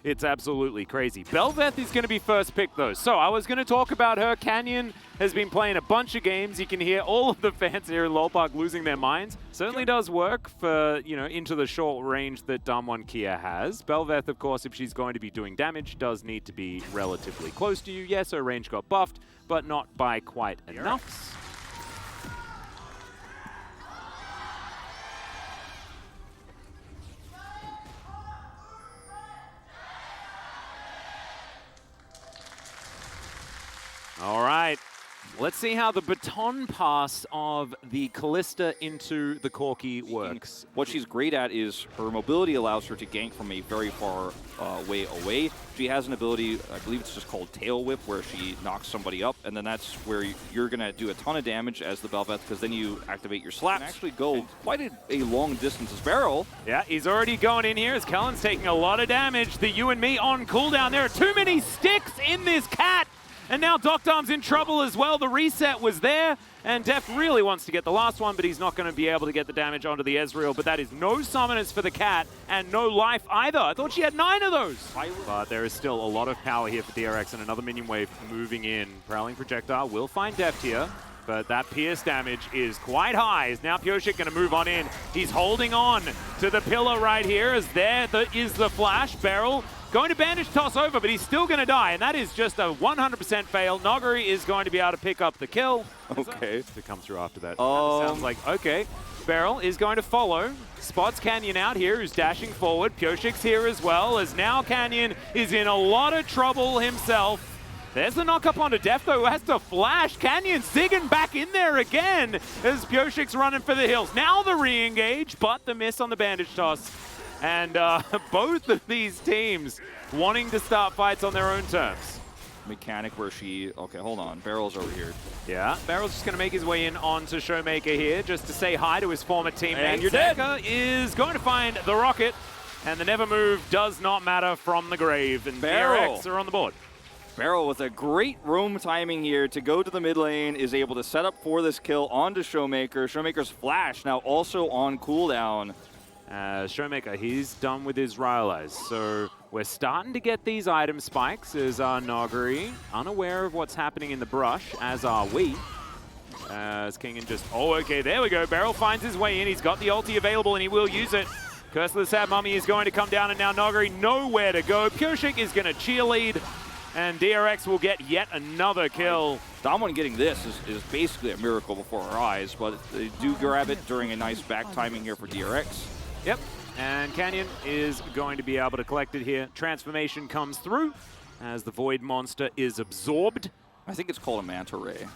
It's absolutely crazy. Belveth is going to be first pick, though. So I was going to talk about her. Canyon has been playing a bunch of games. You can hear all of the fans here in Lol Park losing their minds. Certainly does work for, you know, into the short range that Damwon Kia has. Belveth, of course, if she's going to be doing damage, does need to be relatively close to you. Yes, her range got buffed, but not by quite enough. All right, let's see how the baton pass of the Callista into the Corki works. What she's great at is her mobility allows her to gank from a very far way away. She has an ability, I believe it's just called Tail Whip, where she knocks somebody up, and then that's where you're going to do a ton of damage as the Belveth, because then you activate your slap and actually go quite a long distance as Barrel. Yeah, he's already going in here as Kellen's taking a lot of damage. The you and me on cooldown. There are too many sticks in this cat. And now Doctor's in trouble as well. The reset was there, and Def really wants to get the last one, but he's not going to be able to get the damage onto the Ezreal. But that is no summoners for the cat, and no life either. I thought she had 9 of those. But there is still a lot of power here for DRX, and another minion wave moving in. Prowling Projectile will find Deft here, but that pierce damage is quite high. Is now Pyosik going to move on in? He's holding on to the pillar right here, as there is the flash. Beryl going to bandage toss over, but he's still going to die, and that is just a 100% fail. Noguri is going to be able to pick up the kill. Okay. To come through after that. Sounds like, okay. Beryl is going to follow. Spots Canyon out here, who's dashing forward. Pyosik's here as well, as now Canyon is in a lot of trouble himself. There's the knock up onto Def, though, who has to flash. Canyon zigging back in there again as Pyosik's running for the hills. Now the re-engage, but the miss on the bandage toss. And both of these teams wanting to start fights on their own terms. Mechanic where she... Okay, hold on. Barrel's over here. Yeah, Barrel's just going to make his way in onto Showmaker here just to say hi to his former teammate. And you're dead. Zeka is going to find the rocket, and the never move does not matter from the grave. And DRX are on the board. Barrel with a great roam timing here to go to the mid lane, is able to set up for this kill onto Showmaker. Showmaker's flash now also on cooldown. Showmaker, he's done with his Rylai's. So we're starting to get these item spikes as Noguri, unaware of what's happening in the brush, as are we. As Kingan just, oh, okay, there we go. Beryl finds his way in. He's got the ulti available, and he will use it. Curse of the Sad Mummy is going to come down, and now Noguri nowhere to go. Pyosik is going to cheerlead, and DRX will get yet another kill. Damwon getting this is basically a miracle before our eyes, but they do grab it during a nice back timing here for DRX. Yep, and Canyon is going to be able to collect it here. Transformation comes through as the Void Monster is absorbed. I think it's called a Manta Ray.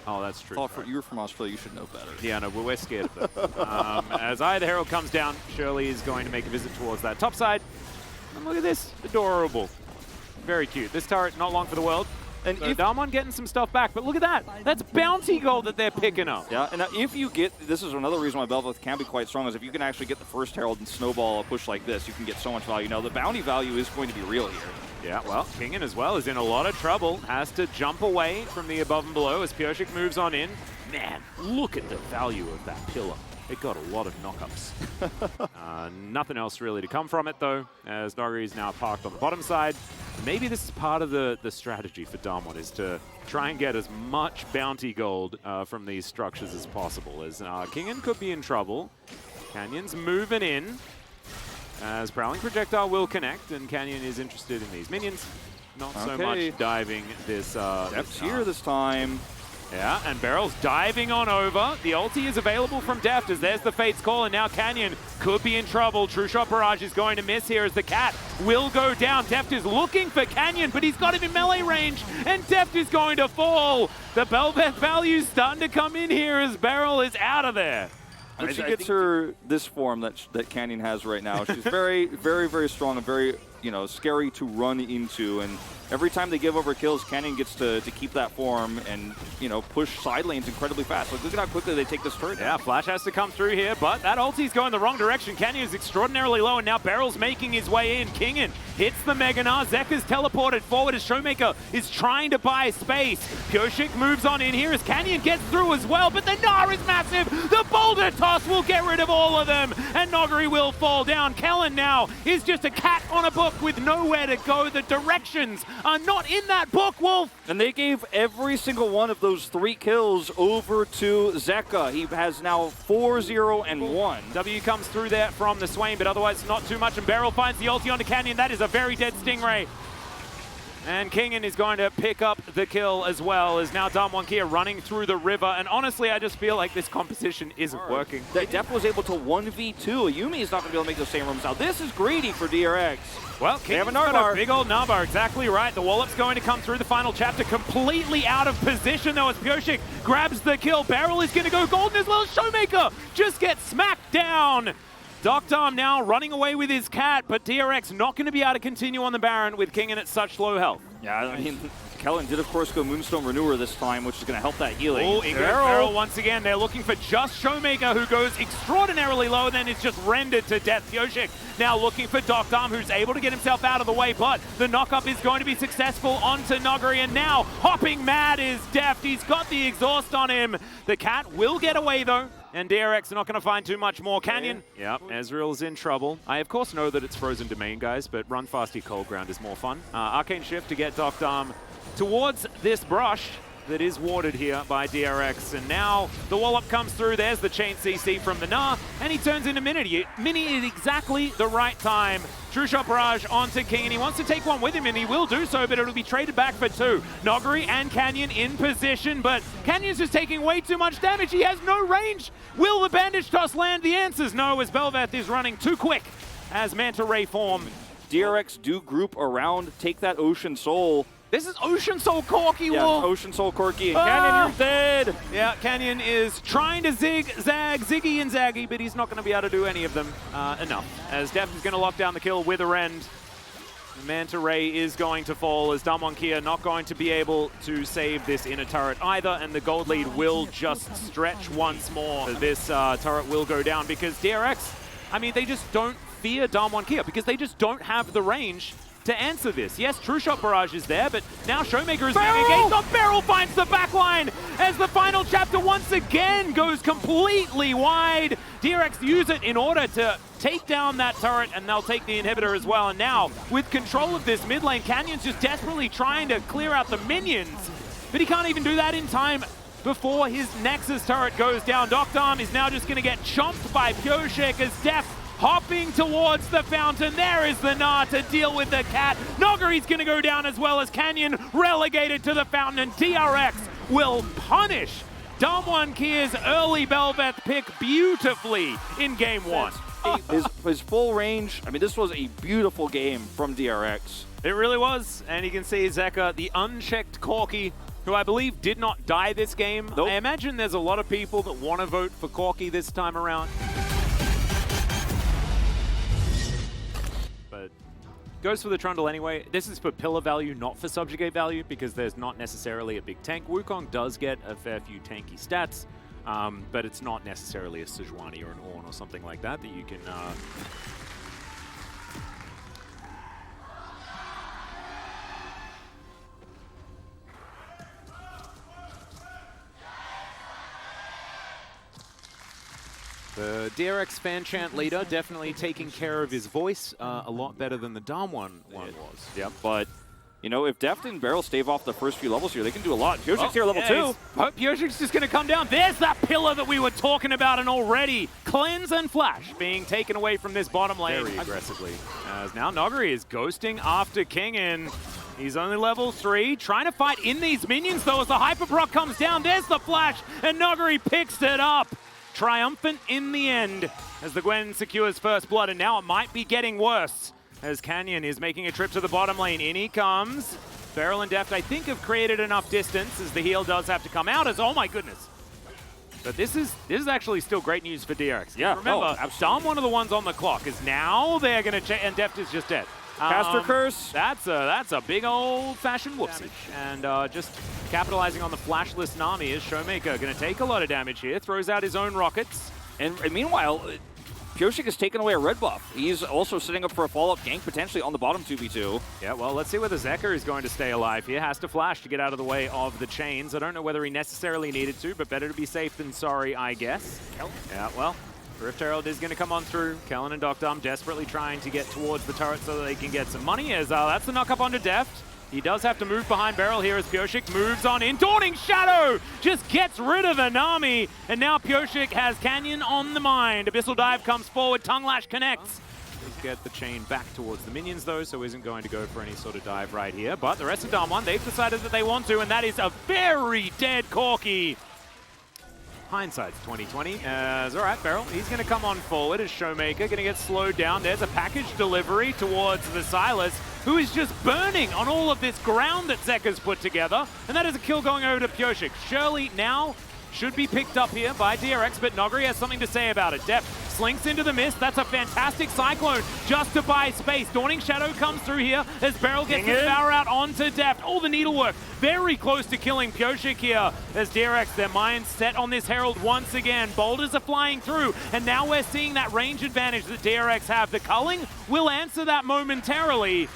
Oh, that's true. You're from Australia, you should know better. Yeah, no, we're scared of that. As Eye of the Herald comes down, Shirley is going to make a visit towards that top side. And look at this, adorable. Very cute. This turret, not long for the world. And so Damwon getting some stuff back, but look at that. That's bounty gold that they're picking up. Yeah, and if you get, this is another reason why Belveth can be quite strong, is if you can actually get the first Herald and snowball a push like this, you can get so much value. Now, the bounty value is going to be real here. Yeah, well, Kingan as well is in a lot of trouble. Has to jump away from the above and below as Pyosik moves on in. Man, look at the value of that pillar. It got a lot of knockups. Nothing else really to come from it, though, as Noguri is now parked on the bottom side. Maybe this is part of the strategy for Damwon, is to try and get as much bounty gold from these structures as possible, as Kingan could be in trouble. Canyon's moving in, as Prowling Projectile will connect, and Canyon is interested in these minions. Not so much diving this. Deft's here this time. Yeah, and Beryl's diving on over. The ulti is available from Deft, as there's the Fate's Call, and now Canyon could be in trouble. True Shot Barrage is going to miss here as the cat will go down. Deft is looking for Canyon, but he's got him in melee range, and Deft is going to fall. The Belveth value starting to come in here as Beryl is out of there. When she gets her this form that Canyon has right now, she's very, very, very strong and very, scary to run into. And every time they give over kills, Canyon gets to keep that form and, you know, push side lanes incredibly fast. Like, look at how quickly they take this turret. Yeah, Flash has to come through here, but that ulti's going the wrong direction. Canyon is extraordinarily low, and now Beryl's making his way in. Kingen hits the Mega Gnar. Zeka's teleported forward as Showmaker is trying to buy space. Pyosik moves on in here as Canyon gets through as well, but the Gnar is massive. The boulder toss will get rid of all of them, and Noguri will fall down. Kellen now is just a cat on a book with nowhere to go. The directions are not in that book, Wolf. And they gave every single one of those 3 kills over to Zeka. He has now 4-0-1. W comes through there from the Swain, but otherwise not too much, and Beryl finds the ulti onto Canyon. That is a very dead Stingray. And Kingen is going to pick up the kill as well, as now Damwon running through the river. And honestly, I just feel like this composition isn't working. Def was able to 1v2. Yumi is not going to be able to make those same rooms now. This is greedy for DRX. Well, they have a Kingen's got Narbar. a big old Narbar, exactly right. The Wallop's going to come through the final chapter completely out of position, though, as Pyosik grabs the kill. Beryl is going to go golden as well as Showmaker just gets smacked down. Doctarm now running away with his cat, but DRX not going to be able to continue on the Baron with Kingen at such low health. Yeah, I mean, Kellen did, of course, go Moonstone Renewer this time, which is going to help that healing. Oh, in goes Beryl once again. They're looking for just Showmaker, who goes extraordinarily low and then is just rendered to death. Pyosik now looking for Doctarm, who's able to get himself out of the way, but the knockup is going to be successful onto Noguri, and now Hopping Mad is deft. He's got the exhaust on him. The cat will get away, though. And DRX are not going to find too much more. Canyon. Yep, Ezreal's in trouble. I, of course, know that it's frozen domain, guys, but run fasty cold ground is more fun. Arcane Shift to get Doctarm towards this brush that is warded here by DRX. And now the Wallop comes through. There's the chain CC from the Gnar, and he turns into Mini. Mini at exactly the right time. True Shot Barrage onto King, and he wants to take one with him, and he will do so, but it'll be traded back for 2. Noguri and Canyon in position, but Canyon's just taking way too much damage. He has no range. Will the Bandage Toss land? The answer's no, as Bel'Veth is running too quick as Manta Ray form. DRX do group around, take that Ocean Soul. This is Ocean Soul Corki, yeah, Wolf. Ocean Soul Corki, and Canyon, you're dead. Yeah, Canyon is trying to zigzag, Ziggy and Zaggy, but he's not going to be able to do any of them enough. As Def is going to lock down the kill with a rend. Manta Ray is going to fall, as Damwon not going to be able to save this inner turret either, and the gold lead will just stretch once more. This turret will go down because DRX, I mean, they just don't fear Damwon because they just don't have the range to answer this. Yes, True Shot Barrage is there, but now Showmaker is being engaged. Oh, Beryl finds the backline as the final chapter once again goes completely wide. DRX use it in order to take down that turret, and they'll take the inhibitor as well. And now, with control of this mid lane, Canyon's just desperately trying to clear out the minions, but he can't even do that in time before his Nexus turret goes down. Doctarm is now just going to get chomped by Pyosik as Def hopping towards the fountain. There is the Gnar to deal with the cat. Noguri's going to go down as well as Canyon relegated to the fountain, and DRX will punish Damwon Kier's early Bel'Veth pick beautifully in game 1. His full range, I mean, this was a beautiful game from DRX. It really was, and you can see Zeka, the unchecked Corki, who I believe did not die this game. Nope. I imagine there's a lot of people that want to vote for Corki this time around. But goes for the Trundle anyway. This is for pillar value, not for subjugate value, because there's not necessarily a big tank. Wukong does get a fair few tanky stats, but it's not necessarily a Sejuani or an Ornn or something like that that you can... The DRX fan chant leader definitely taking care of his voice a lot better than the Damwon one was. Yep, but you know, if Deft and Beryl stave off the first few levels here, they can do a lot. Pyosik's here level 2. Pyosik's just going to come down. There's that pillar that we were talking about, and already Cleanse and Flash being taken away from this bottom lane. Very aggressively. As now Noguri is ghosting after King, and he's only level 3. Trying to fight in these minions, though, as the Hyper Proc comes down. There's the Flash, and Noguri picks it up. Triumphant in the end as the Gwen secures first blood, and now it might be getting worse as Canyon is making a trip to the bottom lane. In he comes. Beryl and Deft, I think, have created enough distance as the heal does have to come out as, oh my goodness. But this is actually still great news for DRX. Yeah, remember, Dom, one of the ones on the clock, is now they're going to check, and Deft is just dead. Caster Curse. That's a big old-fashioned whoopsie. And just capitalizing on the flashless Nami is Showmaker going to take a lot of damage here. Throws out his own rockets. And meanwhile, Pyosik has taken away a red buff. He's also setting up for a follow-up gank potentially on the bottom 2v2. Yeah, well, let's see whether Zeka is going to stay alive here. Has to flash to get out of the way of the chains. I don't know whether he necessarily needed to, but better to be safe than sorry, I guess. Yeah, well, Rift Herald is going to come on through. Kellen and Dr. desperately trying to get towards the turret so that they can get some money. As that's the knock-up onto Deft. He does have to move behind Beryl here as Pyosik moves on in. Dawning Shadow just gets rid of the Nami. And now Pyosik has Canyon on the mind. Abyssal Dive comes forward. Tongue Lash connects. Let's get the chain back towards the minions, though, so isn't going to go for any sort of dive right here. But the rest of Damwon, they've decided that they want to, and that is a very dead Corki. Hindsight's 2020. All right, Beryl, he's going to come on forward as Showmaker, going to get slowed down. There's a package delivery towards the Silas, who is just burning on all of this ground that Zeka's put together. And that is a kill going over to Pyosik. Shirley now should be picked up here by DRX, but Nogri has something to say about it. Deft slinks into the mist. That's a fantastic Cyclone just to buy space. Dawning Shadow comes through here as Beryl gets the power out onto Deft. All the needlework very close to killing Pyosik here as DRX, their minds set on this Herald once again. Boulders are flying through, and now we're seeing that range advantage that DRX have. The culling will answer that momentarily.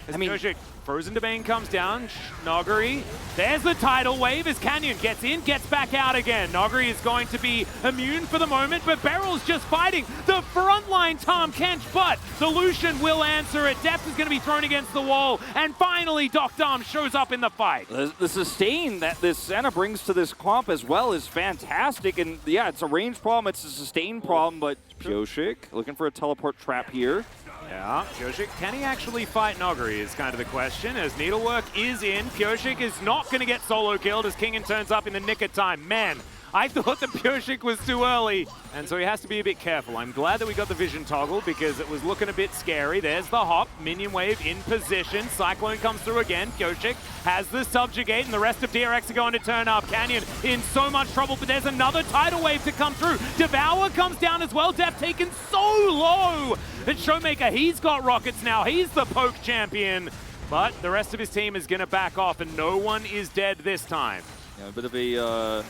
Pyosik, Frozen Domain comes down. Nogri, there's the tidal wave as Canyon gets in, gets back out again. Nogri is going to be immune for the moment, but Beryl's just fighting the frontline Tahm Kench, but the Lucian will answer it. Deft is going to be thrown against the wall, and finally Doc Dom shows up in the fight. The sustain that this Senna brings to this comp as well is fantastic, and yeah, it's a range problem, it's a sustain problem, but Pyosik looking for a teleport trap here. Yeah, Pyosik, can he actually fight Nogri is kind of the question, as Needlework is in. Pyosik is not going to get solo killed as Kingen turns up in the nick of time. Man, I thought that Pyosik was too early, and so he has to be a bit careful. I'm glad that we got the vision toggle because it was looking a bit scary. There's the hop, minion wave in position. Cyclone comes through again. Pyosik has the subjugate, and the rest of DRX are going to turn up. Canyon in so much trouble, but there's another tidal wave to come through. Devour comes down as well. Deft taken so low. And Showmaker, he's got rockets now. He's the poke champion. But the rest of his team is going to back off, and no one is dead this time. Yeah, a bit of a...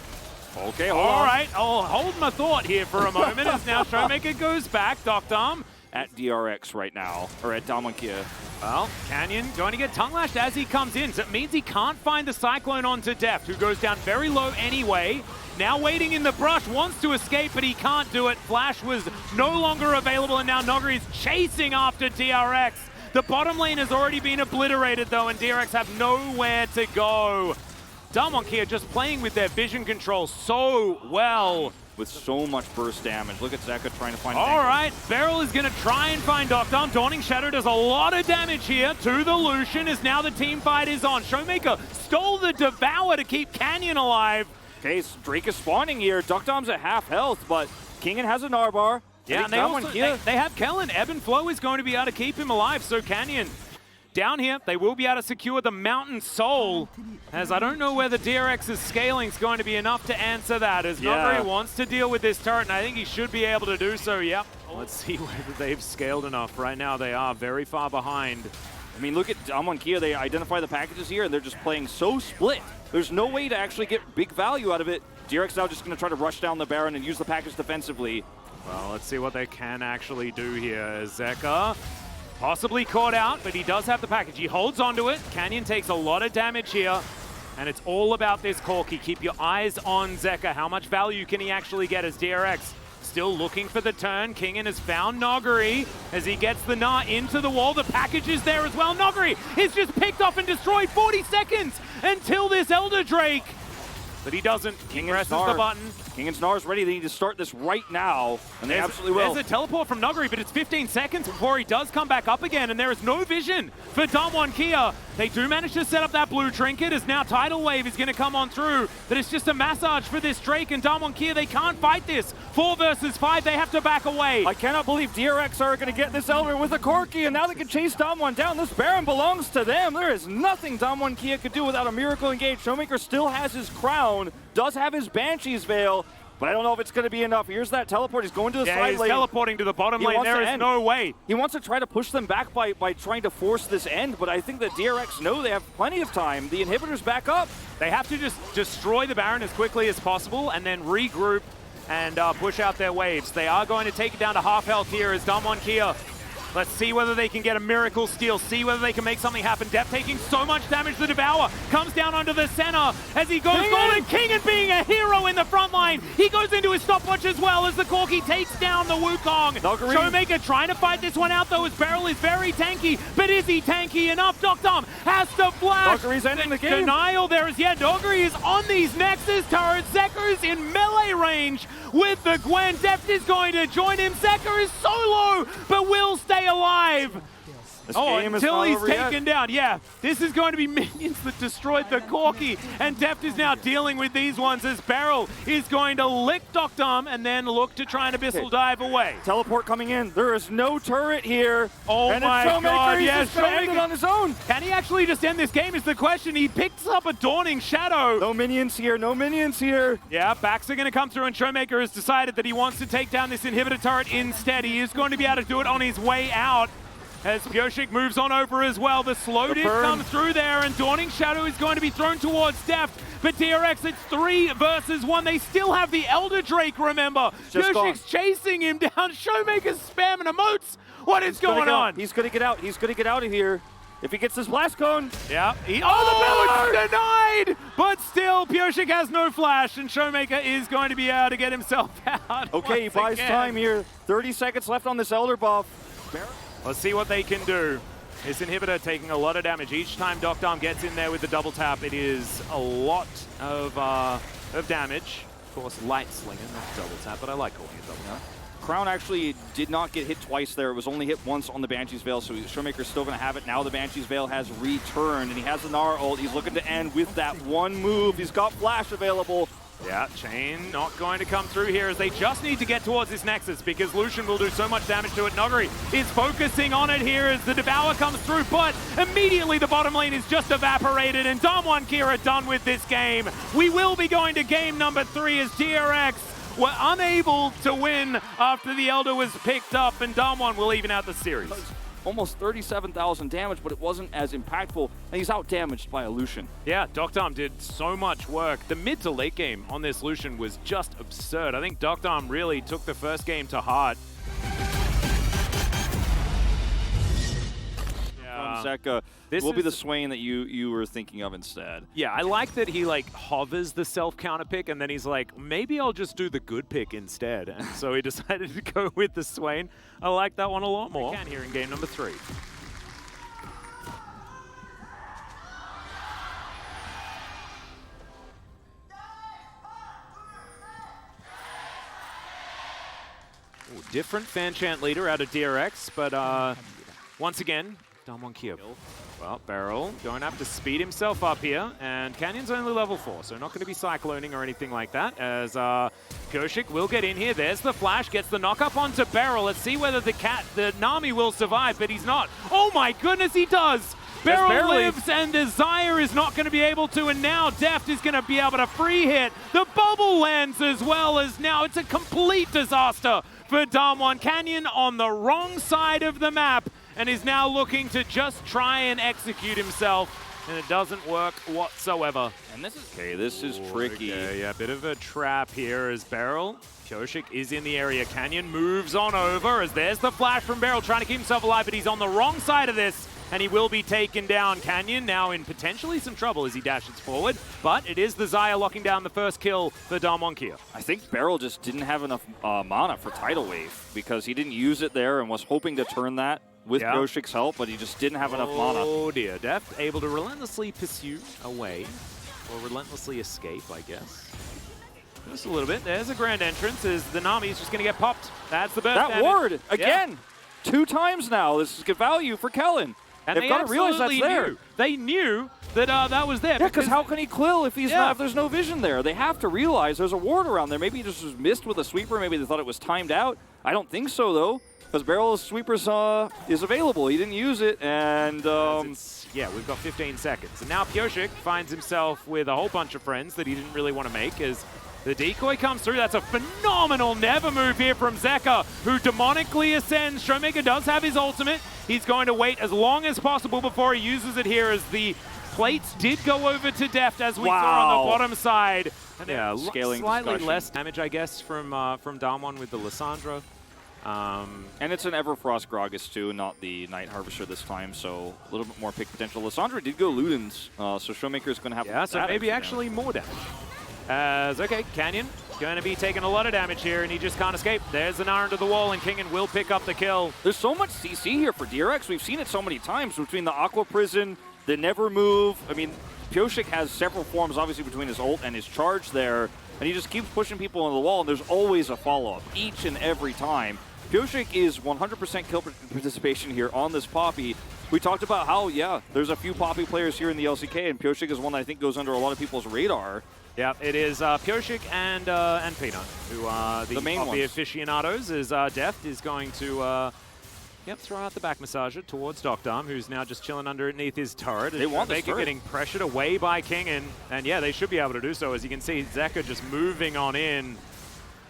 Okay, all right, I'll hold my thought here for a moment as now Showmaker goes back. Doc Dom at DRX right now, or at Damankia. Well, Canyon going to get tongue lashed as he comes in, so it means he can't find the Cyclone onto Deft, who goes down very low anyway. Now waiting in the brush, wants to escape, but he can't do it. Flash was no longer available, and now Nogri is chasing after DRX. The bottom lane has already been obliterated, though, and DRX have nowhere to go. Damonkia just playing with their vision control so well. With so much burst damage. Look at Zeka trying to find All right, Beryl is going to try and find Doctor. Dawning Shadow does a lot of damage here to the Lucian as now the team fight is on. Showmaker stole the Devour to keep Canyon alive. Okay, so Drake is spawning here. Duckdom's at half health, but Kingen has a Narbar. Yeah, and they have Kellen. Ebb and Flow is going to be able to keep him alive, so Canyon down here, they will be able to secure the Mountain Soul, as I don't know whether DRX's scaling is going to be enough to answer that, as Nogri wants to deal with this turret, and I think he should be able to do so, yep. Let's see whether they've scaled enough. Right now, they are very far behind. I mean, look at Damwon Kia. They identify the packages here, and they're just playing so split. There's no way to actually get big value out of it. DRX now just going to try to rush down the Baron and use the package defensively. Well, let's see what they can actually do here. Zeka possibly caught out, but he does have the package. He holds onto it. Canyon takes a lot of damage here, and it's all about this Corki. Keep your eyes on Zeka. How much value can he actually get as DRX still looking for the turn? Kingen has found Nogri as he gets the Gnar into the wall. The package is there as well. Nogri is just picked off and destroyed. 40 seconds until this Elder Drake. But he doesn't. King presses the button. Kingen's Gnar is ready. They need to start this right now, and they absolutely will. There's a teleport from Nogri, but it's 15 seconds before he does come back up again, and there is no vision for Damwon Kia. They do manage to set up that blue trinket, as now Tidal Wave is going to come on through, but it's just a massage for this Drake, and Damwon Kia, they can't fight this. 4 versus 5, they have to back away. I cannot believe DRX are going to get this Elder with a Corki, and now they can chase Damwon down. This Baron belongs to them. There is nothing Damwon Kia could do without a Miracle Engage. Showmaker still has his crown, does have his Banshee's Veil, but I don't know if it's going to be enough. Here's that teleport. He's going to the side he's lane. teleporting to the bottom lane. There is no way. He wants to try to push them back by trying to force this end, but I think that DRX know they have plenty of time. The inhibitor's back up. They have to just destroy the Baron as quickly as possible and then regroup and push out their waves. They are going to take it down to half health here as Damwon Kia. Let's see whether they can get a miracle steal, see whether they can make something happen. Def taking so much damage, the Devour comes down onto the center as he goes Golden King and being a hero in the front line. He goes into his stopwatch as well as the Corki takes down the Wukong. Showmaker trying to fight this one out though as Beryl is very tanky, but is he tanky enough? Dom has to flash. Doggery's ending the game. Denial there is, Doggery is on these Nexus turrets. Zeker's in melee range with the Gwen. Deft is going to join him. Zeker is so low, but will stay alive. Until he's taken down. Yeah, this is going to be minions that destroyed the Corki, and Deft is now dealing with these ones as Beryl is going to lick Doctom and then look to try and Abyssal dive away. Teleport coming in. There is no turret here. Oh and my God, yes, Showmaker on his own. Can he actually just end this game is the question. He picks up a Dawning Shadow. No minions here, no minions here. Yeah, backs are going to come through, and Showmaker has decided that he wants to take down this inhibitor turret instead. He is going to be able to do it on his way out. As Pyoshik moves on over as well, the slow diff comes through there, and Dawning Shadow is going to be thrown towards Deft. But DRX, it's 3 versus 1. They still have the Elder Drake, remember. Pyoshik's chasing him down. Showmaker's spamming emotes. What is going on? He's going to get out. He's going to get out of here. If he gets his blast cone. Yeah. The belly's denied! But still, Pyoshik has no flash, and Showmaker is going to be able to get himself out. Okay, he buys time here. 30 seconds left on this Elder buff. Let's see what they can do. This inhibitor taking a lot of damage. Each time Doctom gets in there with the double tap, it is a lot of damage. Of course, light slinger, not double tap, but I like calling it double tap. Crown actually did not get hit twice there. It was only hit once on the Banshee's Veil, so Showmaker's still going to have it. Now the Banshee's Veil has returned, and he has the Nara ult. He's looking to end with that one move. He's got flash available. Yeah, Chain not going to come through here as they just need to get towards this Nexus because Lucian will do so much damage to it. Noguri is focusing on it here as the Devour comes through, but immediately the bottom lane is just evaporated, and Damwon Kia are done with this game. We will be going to game number 3 as DRX were unable to win after the Elder was picked up, and Damwon will even out the series. Almost 37,000 damage, but it wasn't as impactful, and he's out-damaged by a Lucian. Yeah, Doctom did so much work. The mid to late game on this Lucian was just absurd. I think Doctom really took the first game to heart. Zeka will be the Swain that you were thinking of instead. Yeah, I like that he like hovers the self-counter pick, and then he's like, maybe I'll just do the good pick instead. And so he decided to go with the Swain. I like that one a lot more. Here in game number 3. Ooh, different fan chant leader out of DRX, but once again, Damwon Kia. Well, Beryl going to have to speed himself up here, and Canyon's only level 4, so not going to be cycloning or anything like that, as Pyoshik will get in here. There's the flash, gets the knock up onto Beryl. Let's see whether the Nami will survive, but he's not. Oh my goodness, he does! Beryl lives, and Desire is not going to be able to, and now Deft is going to be able to free hit. The bubble lands as well, as now it's a complete disaster for Damwon. Canyon on the wrong side of the map, and is now looking to just try and execute himself, and it doesn't work whatsoever. And this is tricky. Okay, yeah, a bit of a trap here as Beryl. Pyoshik is in the area. Canyon moves on over as there's the flash from Beryl trying to keep himself alive, but he's on the wrong side of this, and he will be taken down. Canyon now in potentially some trouble as he dashes forward, but it is the Xayah locking down the first kill for Damwon Kia. I think Beryl just didn't have enough mana for Tidal Wave because he didn't use it there and was hoping to turn that with Pyoshik's help, but he just didn't have enough mana. Oh dear, Deft able to relentlessly pursue away, or relentlessly escape, I guess. Just a little bit. There's a grand entrance as the Nami's just going to get popped. That's the burst. That ward, again, 2 times now. This is good value for Kellen. And they've got to realize that's there. They knew that that was there. Yeah, because how can he quill if he's not, if there's no vision there? They have to realize there's a ward around there. Maybe he just was missed with a sweeper. Maybe they thought it was timed out. I don't think so, though, because Beryl's sweepers is available. He didn't use it, and yeah, we've got 15 seconds. And now Pyoshik finds himself with a whole bunch of friends that he didn't really want to make, as The decoy comes through. That's a phenomenal never move here from Zeka, who demonically ascends. Showmaker does have his ultimate. He's going to wait as long as possible before he uses it here, as the plates did go over to Deft, as we saw on the bottom side. And yeah, scaling slightly discussion. less damage, I guess, from Damwon with the Lissandra. And it's an Everfrost Gragas too, not the Night Harvester this time, so a little bit more pick potential. Lissandra did go Ludens, so Showmaker is going to have so maybe actually more damage. Okay, Canyon going to be taking a lot of damage here, and he just can't escape. There's an Gnar into the wall, and Kingen will pick up the kill. There's so much CC here for DRX. We've seen it so many times between the Aqua Prison, the Never Move. I mean, Pyosik has several forms, obviously, between his ult and his charge there, and he just keeps pushing people into the wall, and there's always a follow-up each and every time. Pyosik is 100% kill participation here on this Poppy. We talked about how, yeah, there's a few Poppy players here in the LCK, and Pyosik is one that I think goes under a lot of people's radar. Yeah, it is Pyosik and Peanut, who are the main Poppy ones. aficionados, as Deft is going to throw out the back massager towards Docdom, who's now just chilling underneath his turret. They want this turret. Getting pressured away by Kingen, and yeah, they should be able to do so. As you can see, Zeka just moving on in.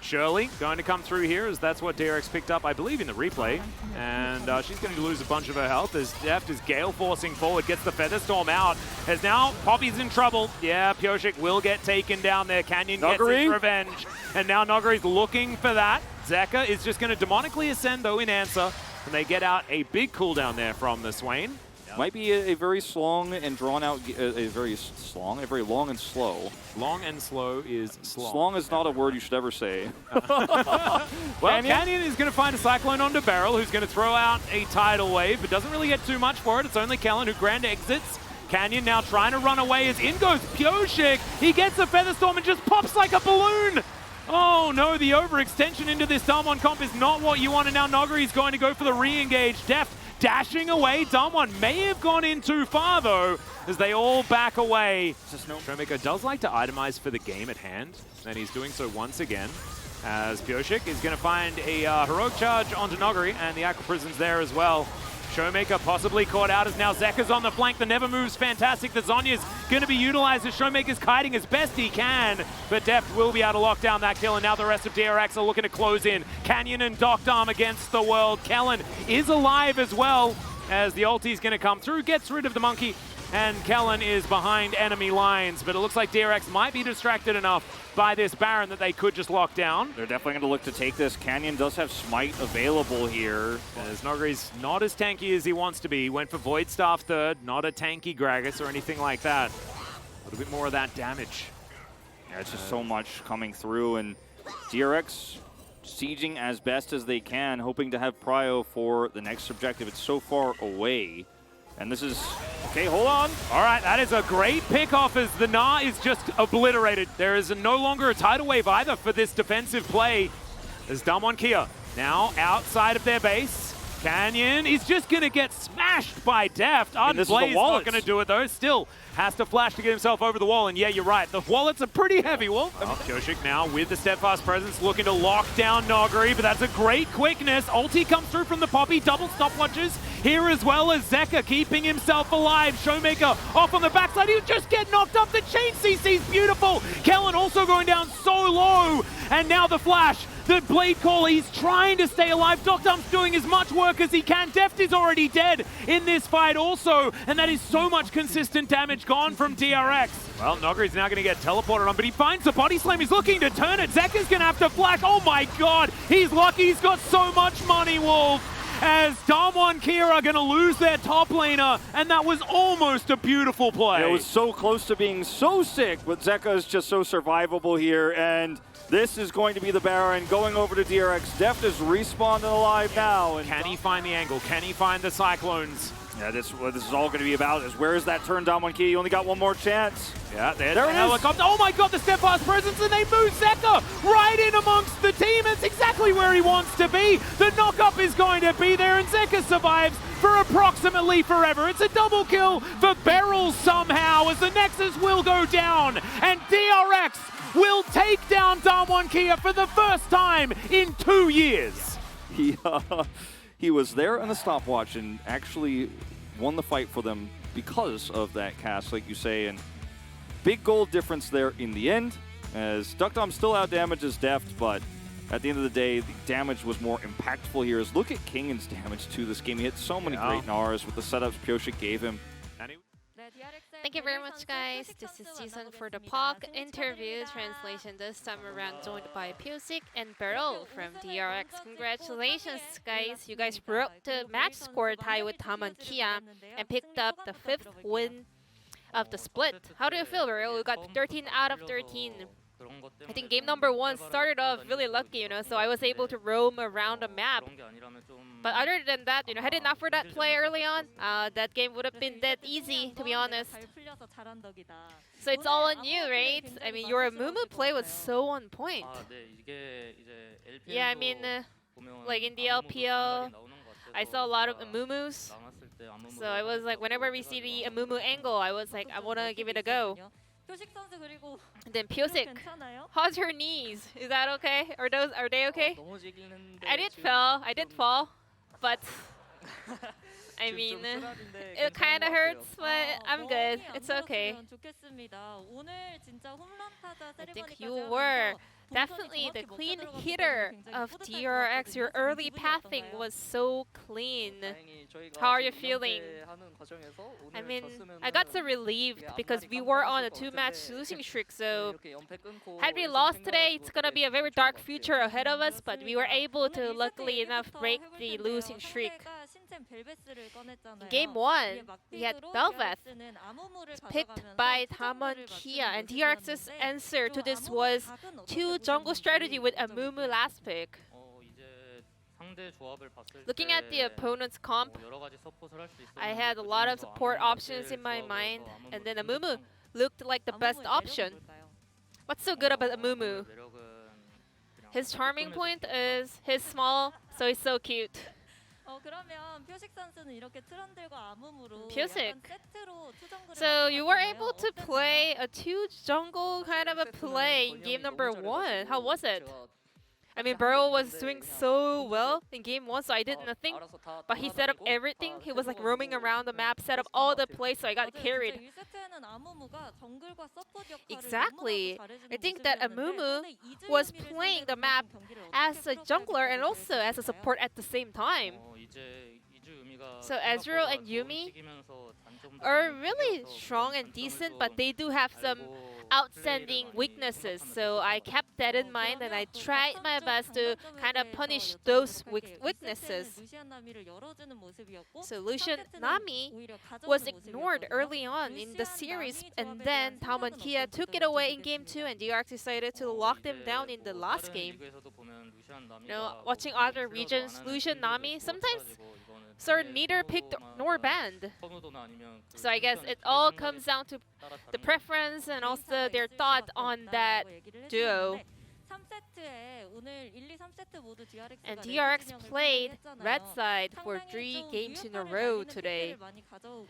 Shirley going to come through here, as that's what DRX picked up, I believe, in the replay. And she's going to lose a bunch of her health as Deft is Gale forcing forward, gets the Featherstorm out. As now Poppy's in trouble. Yeah, Pyosik will get taken down there. Canyon gets his revenge. And now Nogari's looking for that. Zeka is just going to demonically ascend, though, in answer. And they get out a big cooldown there from the Swain. Might be a very long and drawn out, a very long and slow. Long and slow is slong. Slong is not a word you should ever say. Well, Canyon is going to find a Cyclone onto Beryl, who's going to throw out a Tidal Wave, but doesn't really get too much for it. It's only Kellen who grand exits. Canyon now trying to run away, as in goes Pyosik. He gets a Featherstorm and just pops like a balloon. Oh no, the overextension into this Damwon comp is not what you want, and now Nogari's going to go for the re-engage. Deft dashing away. Damwon may have gone in too far, though, as they all back away. Showmaker does like to itemize for the game at hand, and he's doing so once again, as Pyosik is going to find a heroic charge onto Nogari, and the Aqua Prison's there as well. Showmaker possibly caught out, as now Zeka's on the flank. The Never Move's fantastic. The Zonya's going to be utilized as Showmaker's kiting as best he can, but Deft will be able to lock down that kill, and now the rest of DRX are looking to close in. Canyon and Docdom against the world. Kellen is alive as well, as the ulti's going to come through, gets rid of the monkey, and Kellen is behind enemy lines, but it looks like DRX might be distracted enough by this Baron that they could just lock down. They're definitely going to look to take this. Canyon does have Smite available here. As Nogari's not as tanky as he wants to be. He went for Void Staff third, not a tanky Gragas or anything like that. A little bit more of that damage. Yeah, it's just so much coming through, and DRX sieging as best as they can, hoping to have Prio for the next objective. It's so far away. And this is, okay, hold on. All right, that is a great pickoff, as the Gnar is just obliterated. There is no longer a tidal wave either for this defensive play. As Damwon Kia now outside of their base. Canyon is just going to get smashed by Deft. Ardent Blaze not going to do it, though. Still has to flash to get himself over the wall. And yeah, you're right. The wallets are pretty heavy, Wolf. Pyosik now with the Steadfast Presence looking to lock down Nogari, but that's a great quickness. Ulti comes through from the Poppy. Double stopwatches here, as well as Zeka keeping himself alive. Showmaker off on the backside. He'll just get knocked up. The chain CC's beautiful. Kellen also going down so low. And now the flash. The Blade Caller, he's trying to stay alive. Docdom's doing as much work as he can. Deft is already dead in this fight also, and that is so much consistent damage gone from DRX. Well, Nogari's now going to get teleported on, but he finds the body slam. He's looking to turn it. Zeka's going to have to flash. Oh my god, he's lucky he's got so much money, Wolf. As Damwon Kia are going to lose their top laner, and that was almost a beautiful play. It was so close to being so sick, but Zeka is just so survivable here, and this is going to be the Baron going over to DRX. Deft is respawned and alive now. And can he find the angle? Can he find the Cyclones? Yeah, this is all going to be about, is where is that turn down one key? You only got one more chance. Yeah, there it is. Oh my god, the Steadfast Presence, and they move Zeka right in amongst the team. It's exactly where he wants to be. The knock-up is going to be there, and Zeka survives for approximately forever. It's a double kill for Beryl somehow, as the Nexus will go down, and DRX will take down Damwon Kia for the first time in 2 years. He was there on the stopwatch and actually won the fight for them because of that cast, like you say, and big goal difference there in the end. as Duckdom still out damages Deft, but at the end of the day, the damage was more impactful here. As look at Kingan's damage to this game. He hit so many great Nars with the setups Pyosik gave him. Thank you very much, guys. This is Jason for the POC interview translation. This time around, joined by Pyosik and Beryl from DRX. Congratulations, guys. You guys broke the match score tie with Taman Kia and picked up the 5th win of the split. How do you feel, Beryl? You got 13 out of 13. I think game number 1 started off really lucky, you know, so I was able to roam around the map. But other than that, you know, had it not for that play early on, that game would have been dead easy, to be honest. So it's all on you, right? I mean, your Mumu play was so on point. Yeah, I mean, like in the LPL, I saw a lot of Mumus. So I was like, whenever we see the Mumu angle, I was like, I want to give it a go. And then Pyosik, how's your knees? Is that okay? Are they okay? I did fall, but I mean, it kind of hurts, but I'm good. It's okay. I think you were definitely the clean hitter of DRX. Your early pathing was so clean. How are you feeling? I mean, I got so relieved because we were on a 2-match losing streak, so had we lost today, it's gonna be a very dark future ahead of us, but we were able to, luckily enough, break the losing streak. In game 1, we had Belveth picked by Taman Kia, and DRX's answer to this was 2 jungle strategy with a Mumu last pick. Looking at the opponent's comp, I had a lot of support options in my mind, and then Amumu looked like the best option. What's so good about Amumu? His charming point is he's small, so he's so cute. Pyosik. So you were able to play a 2 jungle kind of a play in game number 1. How was it? I mean, Beryl was doing so well in game 1, so I did nothing. But he set up everything. He was like roaming around the map, set up all the plays, so I got carried. Exactly. I think that Amumu was playing the map as a jungler and also as a support at the same time. So Ezreal and Yuumi are really strong and decent, but they do have some outstanding weaknesses. So I kept that in mind and I tried my best to kind of punish those weaknesses. So Lucian Nami was ignored early on in the series, and then Taman Kia took it away in game 2, and DRX decided to lock them down in the last game. You know, watching other regions, Lucian Nami sometimes are neither picked nor banned. So I guess it all comes down to the preference and also their thought on that duo. And DRX played red side for 3 games in a row today.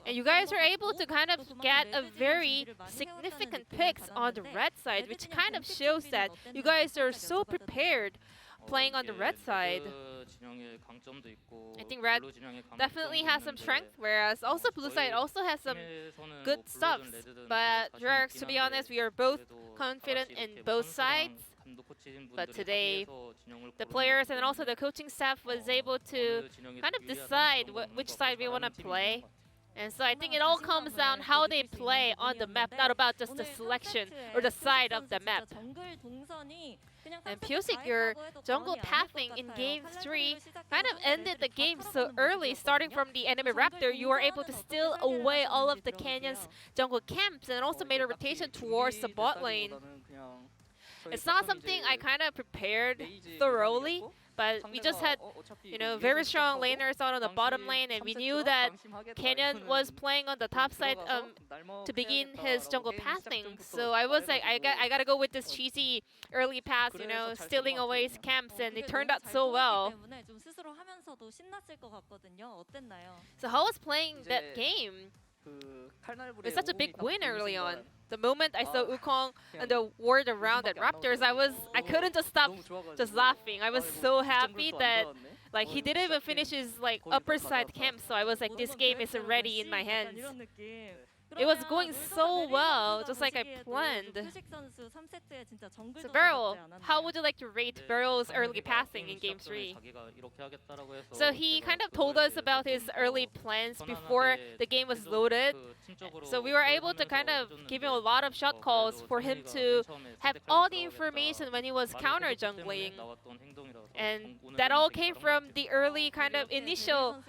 And you guys were able to kind of get a very significant picks on the red side, which kind of shows that you guys are so prepared playing on the red side. I think red definitely has some strength, whereas also blue side also has some good stuff. But DRX, to be honest, we are both confident in both sides. But today, the players and also the coaching staff was able to kind of decide which side we want to play. And so I think it all comes down how they play on the map, not about just the selection or the side of the map. And Pyosik, your jungle pathing in game 3 kind of ended the game so early. Starting from the enemy Raptor, you were able to steal away all of the Canyon's jungle camps and also made a rotation towards the bot lane. It's not something I kind of prepared thoroughly, but we just had, you know, very strong laners out on the bottom lane, and we knew that Canyon was playing on the top side to begin his jungle pathing. So I was like, I gotta go with this cheesy early pass, you know, stealing away his camps, and it turned out so well. So how was playing that game? It was such a big win early on. The moment I saw Wukong and the ward around at Raptors, I couldn't just stop just laughing. I was so happy that like he didn't even finish his like upper side camp, so I was like, this game is already in my hands. It was going so well, just like I planned. So Beryl, how would you like to rate Beryl's early passing in Game 3? So he kind of told us about his early plans before the game was loaded. So we were able to kind of give him a lot of shot calls for him to have all the information when he was counter jungling. And that all came from the early kind of initial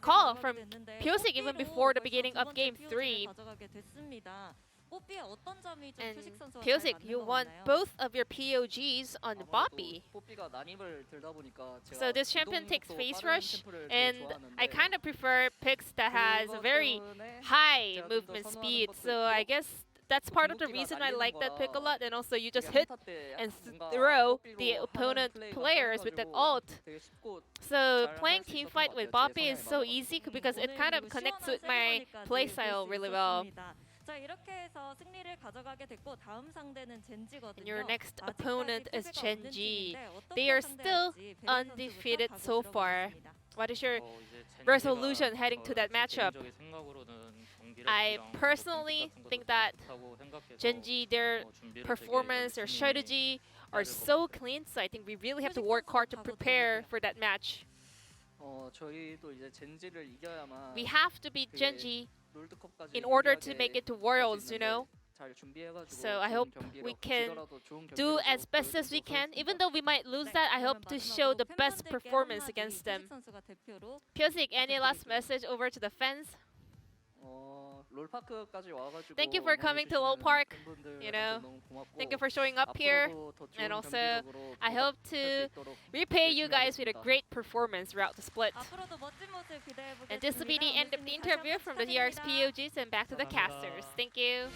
call from Pyosik even before the beginning of Game 3. And Pyosik, you won both of your POGs on Boppy. So this champion takes face rush, and I kind of prefer picks that has a very high movement speed. So I guess that's part of the reason I like that pick a lot. And also you just hit and throw the opponent players with that ult. So playing teamfight with Boppy is so easy because it kind of connects with my playstyle really well. And your next opponent is Genji. They are still undefeated so far. What is your resolution heading to that matchup? I personally think that Genji, their performance, their strategy are so clean, so I think we really have to work hard to prepare for that match. We have to beat Genji in order to make it to Worlds, you know? So I hope we can do as best as we can. Even though we might lose that, I hope to show the best performance against them. Pyosik, any last message over to the fans? Thank you for coming to Lowell Park, you know. Thank you for showing up here. And also, I hope to repay you guys with a great performance throughout the split. And this will be the end of the interview from the DRX POGs and back to the casters. Thank you.